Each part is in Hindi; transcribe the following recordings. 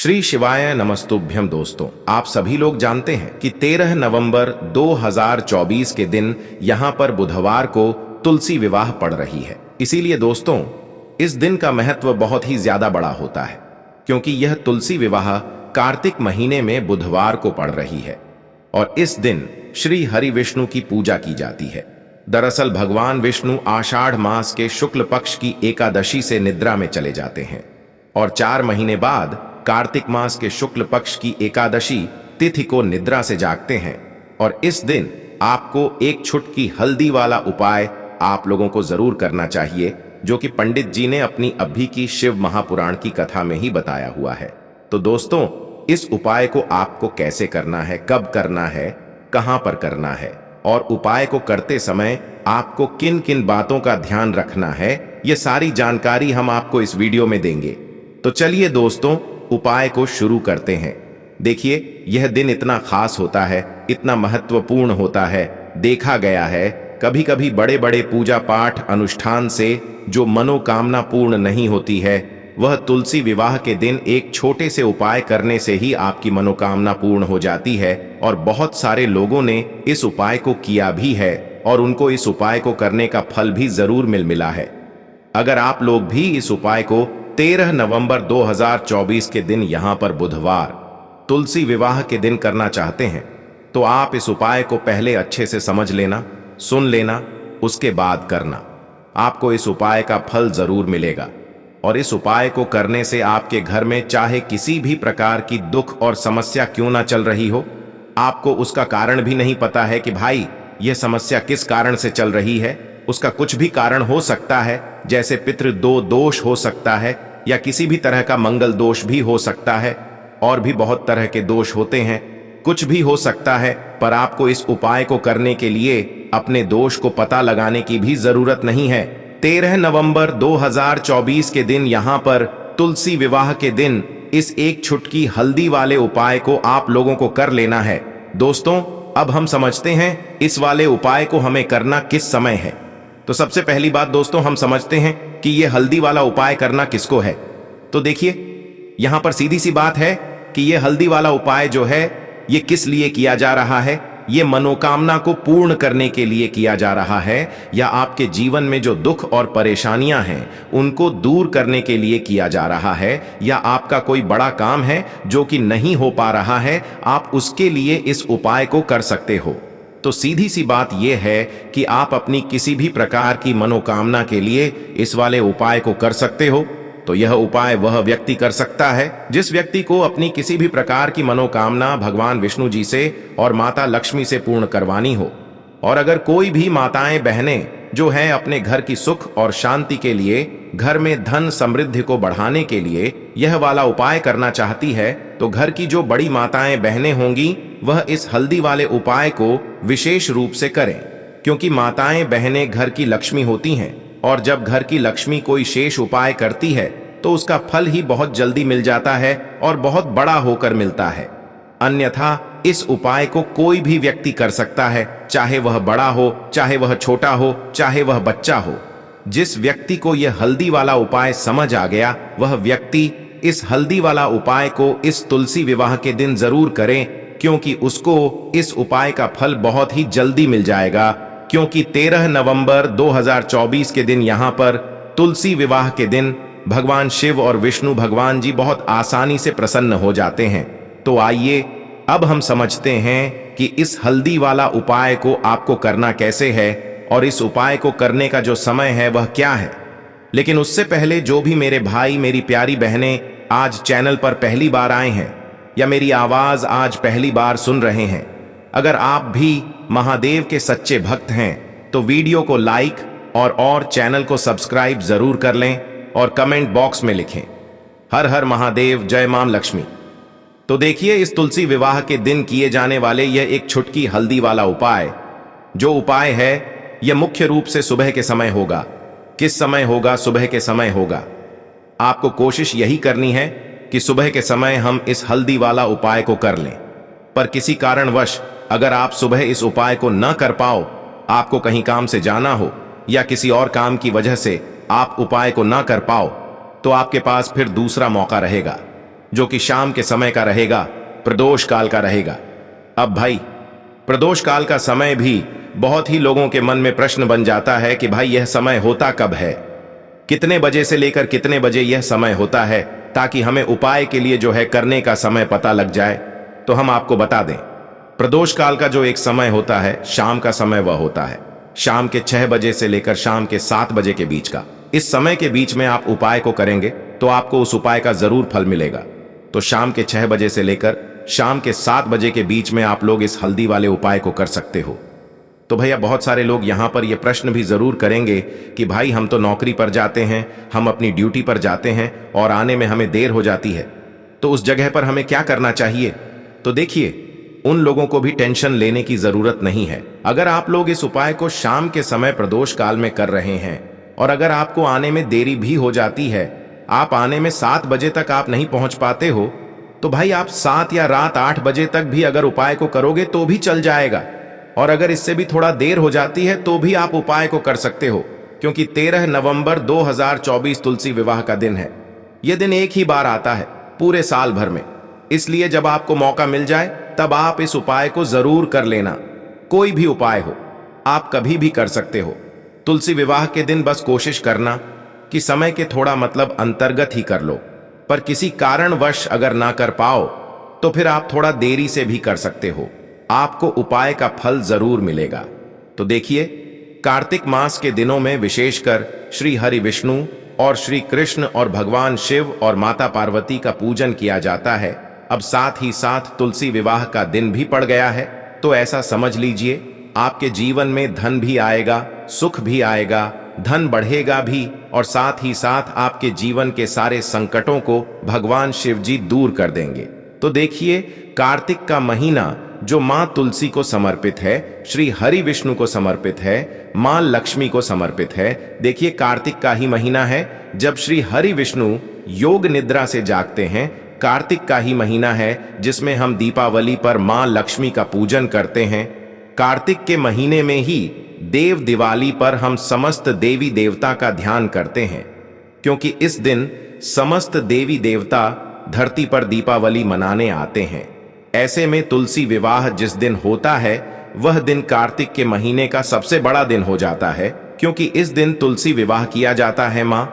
श्री शिवाय नमस्तुभ्यम। दोस्तों, आप सभी लोग जानते हैं कि 13 नवंबर 2024 के दिन यहां पर बुधवार को तुलसी विवाह पड़ रही है। इसीलिए दोस्तों, इस दिन का महत्व बहुत ही ज्यादा बड़ा होता है, क्योंकि यह तुलसी विवाह कार्तिक महीने में बुधवार को पड़ रही है और इस दिन श्री हरि विष्णु की पूजा की जाती है। दरअसल भगवान विष्णु आषाढ़ मास के शुक्ल पक्ष की एकादशी से निद्रा में चले जाते हैं और 4 महीने बाद कार्तिक मास के शुक्ल पक्ष की एकादशी तिथि को निद्रा से जागते हैं। और इस दिन आपको एक छुटकी हल्दी वाला उपाय आप लोगों को जरूर करना चाहिए, जो कि पंडित जी ने अपनी अभी की शिव महापुराण की कथा में ही बताया हुआ है। तो दोस्तों, इस उपाय को आपको कैसे करना है, कब करना है, कहां पर करना है और उपाय को करते समय आपको किन किन बातों का ध्यान रखना है, ये सारी जानकारी हम आपको इस वीडियो में देंगे। तो चलिए दोस्तों, उपाय को शुरू करते हैं। देखिए, यह दिन इतना खास होता है, इतना महत्वपूर्ण होता है। देखा गया है कभी कभी बड़े बड़े पूजा पाठ अनुष्ठान से जो मनोकामना पूर्ण नहीं होती है, वह तुलसी विवाह के दिन एक छोटे से उपाय करने से ही आपकी मनोकामना पूर्ण हो जाती है। और बहुत सारे लोगों ने इस उपाय को किया भी है और उनको इस उपाय को करने का फल भी जरूर मिला है। अगर आप लोग भी इस उपाय को 13 नवंबर 2024 के दिन यहां पर बुधवार तुलसी विवाह के दिन करना चाहते हैं, तो आप इस उपाय को पहले अच्छे से समझ लेना, सुन लेना, उसके बाद करना। आपको इस उपाय का फल जरूर मिलेगा और इस उपाय को करने से आपके घर में चाहे किसी भी प्रकार की दुख और समस्या क्यों ना चल रही हो, आपको उसका कारण भी नहीं पता है कि भाई यह समस्या किस कारण से चल रही है। उसका कुछ भी कारण हो सकता है, जैसे पितृदो दोष हो सकता है या किसी भी तरह का मंगल दोष भी हो सकता है, और भी बहुत तरह के दोष होते हैं, कुछ भी हो सकता है। पर आपको इस उपाय को करने के लिए अपने दोष को पता लगाने की भी जरूरत नहीं है। 13 नवंबर 2024 के दिन यहां पर तुलसी विवाह के दिन इस एक छुटकी हल्दी वाले उपाय को आप लोगों को कर लेना है। दोस्तों, अब हम समझते हैं इस वाले उपाय को हमें करना किस समय है। तो सबसे पहली बात दोस्तों, हम समझते हैं कि यह हल्दी वाला उपाय करना किसको है। तो देखिए, यहां पर सीधी सी बात है कि यह हल्दी वाला उपाय जो है, ये किस लिए किया जा रहा है। ये मनोकामना को पूर्ण करने के लिए किया जा रहा है, या आपके जीवन में जो दुख और परेशानियां हैं उनको दूर करने के लिए किया जा रहा है, या आपका कोई बड़ा काम है जो कि नहीं हो पा रहा है, आप उसके लिए इस उपाय को कर सकते हो। तो सीधी सी बात यह है कि आप अपनी किसी भी प्रकार की मनोकामना के लिए इस वाले उपाय को कर सकते हो। तो यह उपाय वह व्यक्ति कर सकता है जिस व्यक्ति को अपनी किसी भी प्रकार की मनोकामना भगवान विष्णु जी से और माता लक्ष्मी से पूर्ण करवानी हो। और अगर कोई भी माताएं बहनें जो हैं अपने घर की सुख और शांति के लिए, घर में धन समृद्धि को बढ़ाने के लिए यह वाला उपाय करना चाहती है, तो घर की जो बड़ी माताएं बहनें होंगी वह इस हल्दी वाले उपाय को विशेष रूप से करें, क्योंकि माताएं बहनें घर की लक्ष्मी होती हैं और जब घर की लक्ष्मी कोई शेष उपाय करती है तो उसका फल ही बहुत जल्दी मिल जाता है और बहुत बड़ा होकर मिलता है। अन्यथा इस उपाय को कोई भी व्यक्ति कर सकता है, चाहे वह बड़ा हो, चाहे वह छोटा हो, चाहे वह बच्चा हो। जिस व्यक्ति को यह हल्दी वाला उपाय समझ आ गया, वह व्यक्ति इस हल्दी वाला उपाय को इस तुलसी विवाह के दिन जरूर करें, क्योंकि उसको इस उपाय का फल बहुत ही जल्दी मिल जाएगा। क्योंकि 13 नवंबर 2024 के दिन यहां पर तुलसी विवाह के दिन भगवान शिव और विष्णु भगवान जी बहुत आसानी से प्रसन्न हो जाते हैं। तो आइए अब हम समझते हैं कि इस हल्दी वाला उपाय को आपको करना कैसे है और इस उपाय को करने का जो समय है वह क्या है। लेकिन उससे पहले जो भी मेरे भाई, मेरी प्यारी बहनें आज चैनल पर पहली बार आए हैं या मेरी आवाज आज पहली बार सुन रहे हैं, अगर आप भी महादेव के सच्चे भक्त हैं तो वीडियो को लाइक और चैनल को सब्सक्राइब जरूर कर लें और कमेंट बॉक्स में लिखें हर हर महादेव, जय मां लक्ष्मी। तो देखिए, इस तुलसी विवाह के दिन किए जाने वाले यह एक छुटकी हल्दी वाला उपाय, जो उपाय है यह मुख्य रूप से सुबह के समय होगा। किस समय होगा? सुबह के समय होगा। आपको कोशिश यही करनी है कि सुबह के समय हम इस हल्दी वाला उपाय को कर लें। पर किसी कारणवश अगर आप सुबह इस उपाय को न कर पाओ, आपको कहीं काम से जाना हो या किसी और काम की वजह से आप उपाय को न कर पाओ, तो आपके पास फिर दूसरा मौका रहेगा। जो कि शाम के समय का रहेगा, प्रदोष काल का रहेगा। अब भाई, प्रदोष काल का समय भी बहुत ही लोगों के मन में प्रश्न बन जाता है कि भाई यह समय होता कब है, कितने बजे से लेकर कितने बजे यह समय होता है, ताकि हमें उपाय के लिए जो है करने का समय पता लग जाए। तो हम आपको बता दें, प्रदोष काल का जो एक समय होता है, शाम का समय, वह होता है शाम के 6 बजे से लेकर शाम के 7 बजे के बीच का। इस समय के बीच में आप उपाय को करेंगे तो आपको उस उपाय का जरूर फल मिलेगा। तो शाम के 6 बजे से लेकर शाम के 7 बजे के बीच में आप लोग इस हल्दी वाले उपाय को कर सकते हो। तो भैया, बहुत सारे लोग यहां पर यह प्रश्न भी जरूर करेंगे कि भाई हम तो नौकरी पर जाते हैं, हम अपनी ड्यूटी पर जाते हैं और आने में हमें देर हो जाती है, तो उस जगह पर हमें क्या करना चाहिए? तो देखिए, उन लोगों को भी टेंशन लेने की जरूरत नहीं है। अगर आप लोग इस उपाय को शाम के समय प्रदोष काल में कर रहे हैं और अगर आपको आने में देरी भी हो जाती है, आप आने में 7 बजे तक आप नहीं पहुंच पाते हो, तो भाई आप 7 या रात 8 बजे तक भी अगर उपाय को करोगे तो भी चल जाएगा। और अगर इससे भी थोड़ा देर हो जाती है तो भी आप उपाय को कर सकते हो, क्योंकि 13 नवंबर 2024 तुलसी विवाह का दिन है। यह दिन एक ही बार आता है पूरे साल भर में, इसलिए जब आपको मौका मिल जाए तब आप इस उपाय को जरूर कर लेना। कोई भी उपाय हो, आप कभी भी कर सकते हो। तुलसी विवाह के दिन बस कोशिश करना कि समय के थोड़ा मतलब अंतर्गत ही कर लो, पर किसी कारणवश अगर ना कर पाओ तो फिर आप थोड़ा देरी से भी कर सकते हो, आपको उपाय का फल जरूर मिलेगा। तो देखिए, कार्तिक मास के दिनों में विशेषकर श्री हरि विष्णु और श्री कृष्ण और भगवान शिव और माता पार्वती का पूजन किया जाता है। अब साथ ही साथ तुलसी विवाह का दिन भी पड़ गया है, तो ऐसा समझ लीजिए आपके जीवन में धन भी आएगा, सुख भी आएगा, धन बढ़ेगा भी, और साथ ही साथ आपके जीवन के सारे संकटों को भगवान शिव जी दूर कर देंगे। तो देखिए, कार्तिक का महीना जो मां तुलसी को समर्पित है, श्री हरि विष्णु को समर्पित है, मां लक्ष्मी को समर्पित है। देखिए, कार्तिक का ही महीना है जब श्री हरि विष्णु योग निद्रा से जागते हैं। कार्तिक का ही महीना है जिसमें हम दीपावली पर मां लक्ष्मी का पूजन करते हैं। कार्तिक के महीने में ही देव दिवाली पर हम समस्त देवी देवता का ध्यान करते हैं, क्योंकि इस दिन समस्त देवी देवता धरती पर दीपावली मनाने आते हैं। ऐसे में तुलसी विवाह जिस दिन होता है, वह दिन कार्तिक के महीने का सबसे बड़ा दिन हो जाता है, क्योंकि इस दिन तुलसी विवाह किया जाता है। मां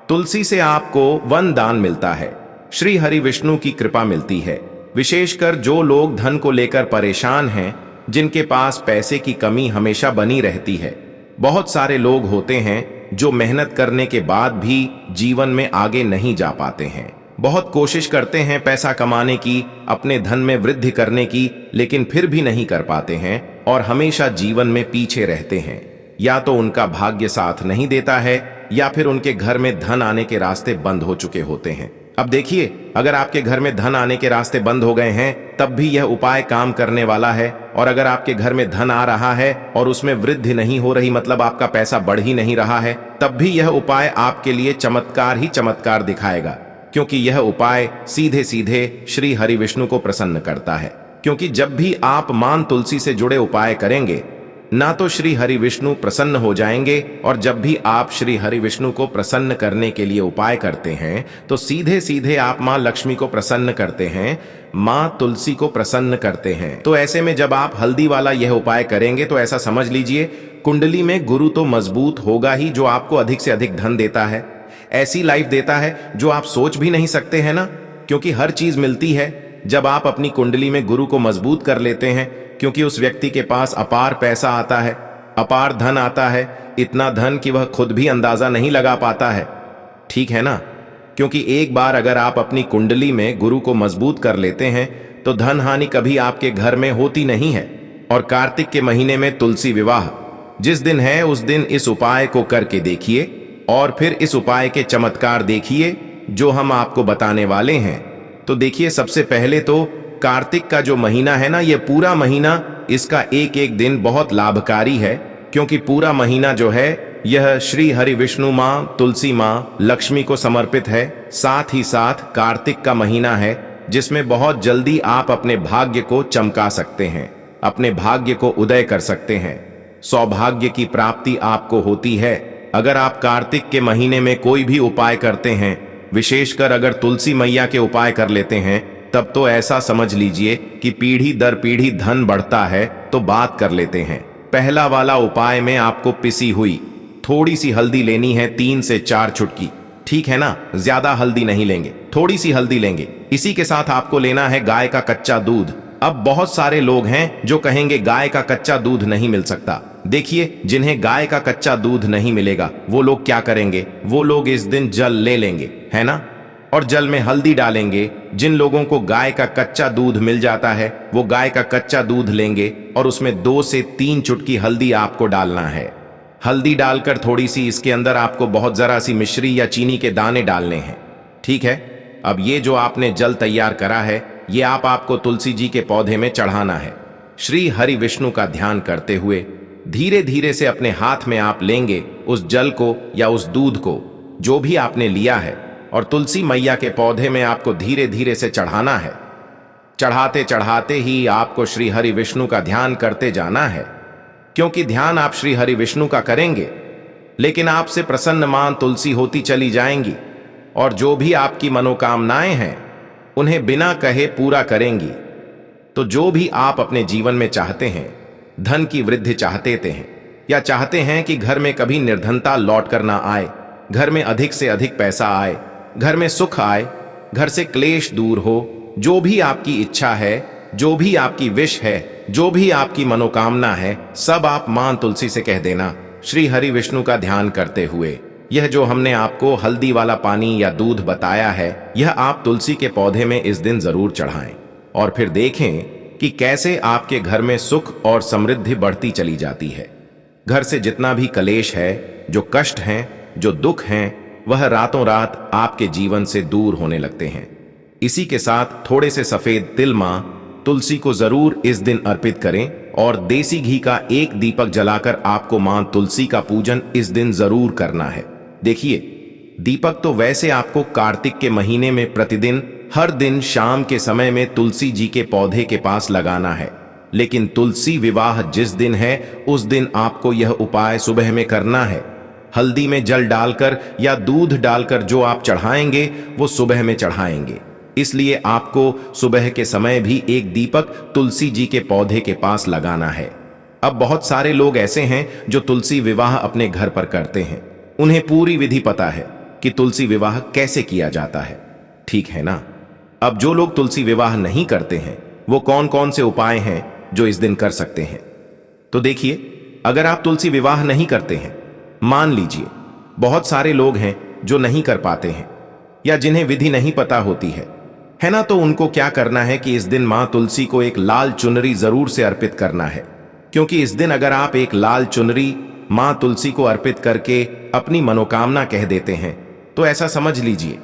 तुलसी से आपको वन दान मिलता है, श्री हरि विष्णु की कृपा मिलती है। विशेषकर जो लोग धन को लेकर परेशान हैं, जिनके पास पैसे की कमी हमेशा बनी रहती है। बहुत सारे लोग होते हैं जो मेहनत करने के बाद भी जीवन में आगे नहीं जा पाते हैं, बहुत कोशिश करते हैं पैसा कमाने की, अपने धन में वृद्धि करने की, लेकिन फिर भी नहीं कर पाते हैं और हमेशा जीवन में पीछे रहते हैं। या तो उनका भाग्य साथ नहीं देता है या फिर उनके घर में धन आने के रास्ते बंद हो चुके होते हैं। अब देखिए, अगर आपके घर में धन आने के रास्ते बंद हो गए हैं, तब भी यह उपाय काम करने वाला है। और अगर आपके घर में धन आ रहा है और उसमें वृद्धि नहीं हो रही, मतलब आपका पैसा बढ़ ही नहीं रहा है, तब भी यह उपाय आपके लिए चमत्कार ही चमत्कार दिखाएगा, क्योंकि यह उपाय सीधे सीधे श्री हरि विष्णु को प्रसन्न करता है। क्योंकि जब भी आप मां तुलसी से जुड़े उपाय करेंगे, ना तो श्री हरि विष्णु प्रसन्न हो जाएंगे, और जब भी आप श्री हरि विष्णु को प्रसन्न करने के लिए उपाय करते हैं तो सीधे सीधे आप मां लक्ष्मी को प्रसन्न करते हैं, मां तुलसी को प्रसन्न करते हैं। तो ऐसे में जब आप हल्दी वाला यह उपाय करेंगे तो ऐसा समझ लीजिए, कुंडली में गुरु तो मजबूत होगा ही, जो आपको अधिक से अधिक धन देता है, ऐसी लाइफ देता है जो आप सोच भी नहीं सकते हैं ना। क्योंकि हर चीज मिलती है जब आप अपनी कुंडली में गुरु को मजबूत कर लेते हैं, क्योंकि उस व्यक्ति के पास अपार पैसा आता है, अपार धन आता है, इतना धन कि वह खुद भी अंदाजा नहीं लगा पाता है। ठीक है ना? क्योंकि एक बार अगर आप अपनी कुंडली में गुरु को मजबूत कर लेते हैं तो धन हानि कभी आपके घर में होती नहीं है। और कार्तिक के महीने में तुलसी विवाह जिस दिन है, उस दिन इस उपाय को करके देखिए और फिर इस उपाय के चमत्कार देखिए जो हम आपको बताने वाले हैं। तो देखिए, सबसे पहले तो कार्तिक का जो महीना है ना, ये पूरा महीना, इसका एक एक दिन बहुत लाभकारी है, क्योंकि पूरा महीना जो है यह श्री हरि विष्णु मां तुलसी मां लक्ष्मी को समर्पित है। साथ ही साथ कार्तिक का महीना है जिसमें बहुत जल्दी आप अपने भाग्य को चमका सकते हैं, अपने भाग्य को उदय कर सकते हैं, सौभाग्य की प्राप्ति आपको होती है। अगर आप कार्तिक के महीने में कोई भी उपाय करते हैं विशेषकर अगर तुलसी मैया के उपाय कर लेते हैं तब तो ऐसा समझ लीजिए कि पीढ़ी दर पीढ़ी धन बढ़ता है। तो बात कर लेते हैं पहला वाला उपाय में। आपको पिसी हुई थोड़ी सी हल्दी लेनी है, 3 से 4 चुटकी, ठीक है ना। ज्यादा हल्दी नहीं लेंगे, थोड़ी सी हल्दी लेंगे। इसी के साथ आपको लेना है गाय का कच्चा दूध। अब बहुत सारे लोग हैं जो कहेंगे गाय का कच्चा दूध नहीं मिल सकता। देखिए, जिन्हें गाय का कच्चा दूध नहीं मिलेगा वो लोग क्या करेंगे, वो लोग इस दिन जल ले लेंगे, है ना, और जल में हल्दी डालेंगे। जिन लोगों को गाय का कच्चा दूध मिल जाता है वो गाय का कच्चा दूध लेंगे और उसमें 2 से 3 चुटकी हल्दी आपको डालना है। हल्दी डालकर थोड़ी सी इसके अंदर आपको बहुत जरा सी मिश्री या चीनी के दाने डालने हैं, ठीक है। अब ये जो आपने जल तैयार करा है ये आपको तुलसी जी के पौधे में चढ़ाना है। श्री हरि विष्णु का ध्यान करते हुए धीरे धीरे से अपने हाथ में आप लेंगे उस जल को या उस दूध को जो भी आपने लिया है, और तुलसी मैया के पौधे में आपको धीरे धीरे से चढ़ाना है। चढ़ाते चढ़ाते ही आपको श्री हरि विष्णु का ध्यान करते जाना है, क्योंकि ध्यान आप श्री हरि विष्णु का करेंगे लेकिन आपसे प्रसन्न मां तुलसी होती चली जाएंगी और जो भी आपकी मनोकामनाएं हैं उन्हें बिना कहे पूरा करेंगी। तो जो भी आप अपने जीवन में चाहते हैं, धन की वृद्धि चाहते हैं या चाहते हैं कि घर में कभी निर्धनता लौट कर ना आए, घर में अधिक से अधिक पैसा आए, घर में सुख आए, घर से क्लेश दूर हो, जो भी आपकी इच्छा है, जो भी आपकी विश है, जो भी आपकी मनोकामना है, सब आप मां तुलसी से कह देना श्री हरि विष्णु का ध्यान करते हुए। यह जो हमने आपको हल्दी वाला पानी या दूध बताया है यह आप तुलसी के पौधे में इस दिन जरूर चढ़ाएं और फिर देखें कि कैसे आपके घर में सुख और समृद्धि बढ़ती चली जाती है। घर से जितना भी कलेश है, जो कष्ट हैं, जो दुख हैं, वह रातों रात आपके जीवन से दूर होने लगते हैं। इसी के साथ थोड़े से सफेद तिल मां तुलसी को जरूर इस दिन अर्पित करें और देसी घी का 1 दीपक जलाकर आपको मां तुलसी का पूजन इस दिन जरूर करना है। देखिए, दीपक तो वैसे आपको कार्तिक के महीने में प्रतिदिन हर दिन शाम के समय में तुलसी जी के पौधे के पास लगाना है, लेकिन तुलसी विवाह जिस दिन है उस दिन आपको यह उपाय सुबह में करना है। हल्दी में जल डालकर या दूध डालकर जो आप चढ़ाएंगे वो सुबह में चढ़ाएंगे, इसलिए आपको सुबह के समय भी 1 दीपक तुलसी जी के पौधे के पास लगाना है। अब बहुत सारे लोग ऐसे हैं जो तुलसी विवाह अपने घर पर करते हैं, उन्हें पूरी विधि पता है कि तुलसी विवाह कैसे किया जाता है, ठीक है ना। अब जो लोग तुलसी विवाह नहीं करते हैं वो कौन कौन से उपाय हैं जो इस दिन कर सकते हैं। तो देखिए, अगर आप तुलसी विवाह नहीं करते हैं, मान लीजिए बहुत सारे लोग हैं जो नहीं कर पाते हैं या जिन्हें विधि नहीं पता होती है ना, तो उनको क्या करना है कि इस दिन मां तुलसी को एक लाल चुनरी जरूर से अर्पित करना है। क्योंकि इस दिन अगर आप एक लाल चुनरी मां तुलसी को अर्पित करके अपनी मनोकामना कह देते हैं तो ऐसा समझ लीजिए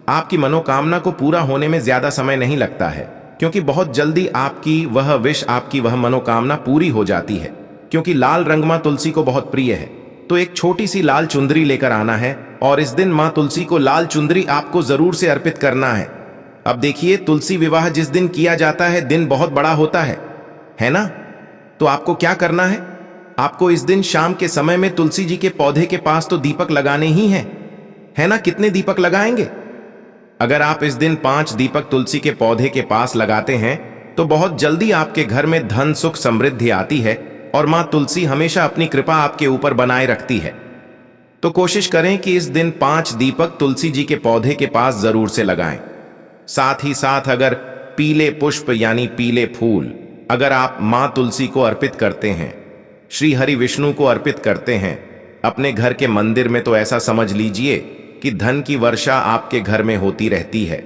आपकी मनोकामना को पूरा होने में ज्यादा समय नहीं लगता है, क्योंकि बहुत जल्दी आपकी वह विश, आपकी वह मनोकामना पूरी हो जाती है। क्योंकि लाल रंग मां तुलसी को बहुत प्रिय है, तो एक छोटी सी लाल चुंदरी लेकर आना है और इस दिन मां तुलसी को लाल चुंदरी आपको जरूर से अर्पित करना है। अब देखिए, तुलसी विवाह जिस दिन किया जाता है दिन बहुत बड़ा होता है ना, तो आपको क्या करना है, आपको इस दिन शाम के समय में तुलसी जी के पौधे के पास तो दीपक लगाने ही है ना। कितने दीपक लगाएंगे? अगर आप इस दिन 5 दीपक तुलसी के पौधे के पास लगाते हैं तो बहुत जल्दी आपके घर में धन सुख समृद्धि आती है और मां तुलसी हमेशा अपनी कृपा आपके ऊपर बनाए रखती है। तो कोशिश करें कि इस दिन 5 दीपक तुलसी जी के पौधे के पास जरूर से लगाएं। साथ ही साथ अगर पीले पुष्प यानी पीले फूल अगर आप मां तुलसी को अर्पित करते हैं, श्री हरि विष्णु को अर्पित करते हैं अपने घर के मंदिर में, तो ऐसा समझ लीजिए कि धन की वर्षा आपके घर में होती रहती है।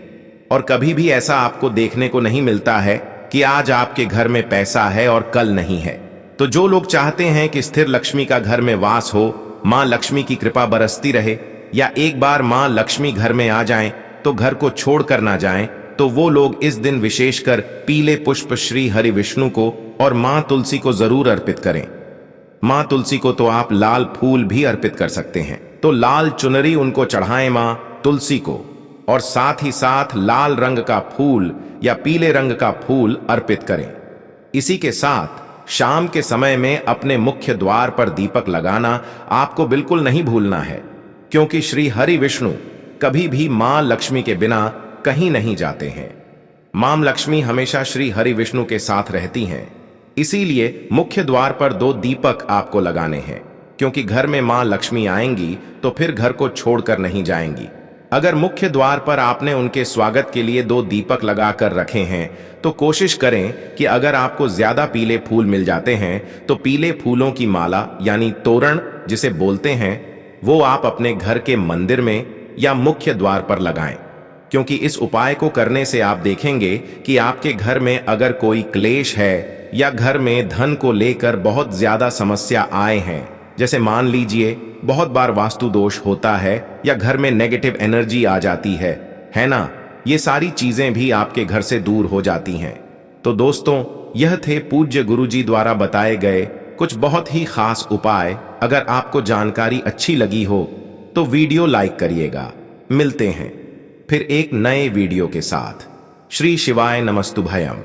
और कभी भी ऐसा आपको देखने को नहीं मिलता है कि आज आपके घर में पैसा है और कल नहीं है। तो जो लोग चाहते हैं कि स्थिर लक्ष्मी का घर में वास हो, मां लक्ष्मी की कृपा बरसती रहे, या एक बार मां लक्ष्मी घर में आ जाएं तो घर को छोड़कर ना जाएं, तो वो लोग इस दिन विशेषकर पीले पुष्प श्री हरि विष्णु को और मां तुलसी को जरूर अर्पित करें। मां तुलसी को तो आप लाल फूल भी अर्पित कर सकते हैं, तो लाल चुनरी उनको चढ़ाएं मां तुलसी को, और साथ ही साथ लाल रंग का फूल या पीले रंग का फूल अर्पित करें। इसी के साथ शाम के समय में अपने मुख्य द्वार पर दीपक लगाना आपको बिल्कुल नहीं भूलना है, क्योंकि श्री हरि विष्णु कभी भी मां लक्ष्मी के बिना कहीं नहीं जाते हैं। मां लक्ष्मी हमेशा श्री हरि विष्णु के साथ रहती हैं। इसीलिए मुख्य द्वार पर 2 दीपक आपको लगाने हैं, क्योंकि घर में मां लक्ष्मी आएंगी तो फिर घर को छोड़कर नहीं जाएंगी। अगर मुख्य द्वार पर आपने उनके स्वागत के लिए 2 दीपक लगाकर रखे हैं तो कोशिश करें कि अगर आपको ज्यादा पीले फूल मिल जाते हैं तो पीले फूलों की माला यानी तोरण जिसे बोलते हैं, वो आप अपने घर के मंदिर में या मुख्य द्वार पर लगाएं। क्योंकि इस उपाय को करने से आप देखेंगे कि आपके घर में अगर कोई क्लेश है या घर में धन को लेकर बहुत ज्यादा समस्या आए हैं, जैसे मान लीजिए बहुत बार वास्तु दोष होता है या घर में नेगेटिव एनर्जी आ जाती है ना, ये सारी चीजें भी आपके घर से दूर हो जाती हैं। तो दोस्तों, यह थे पूज्य गुरुजी द्वारा बताए गए कुछ बहुत ही खास उपाय। अगर आपको जानकारी अच्छी लगी हो तो वीडियो लाइक करिएगा। मिलते हैं फिर एक नए वीडियो के साथ। श्री शिवाय नमस्तुभयम।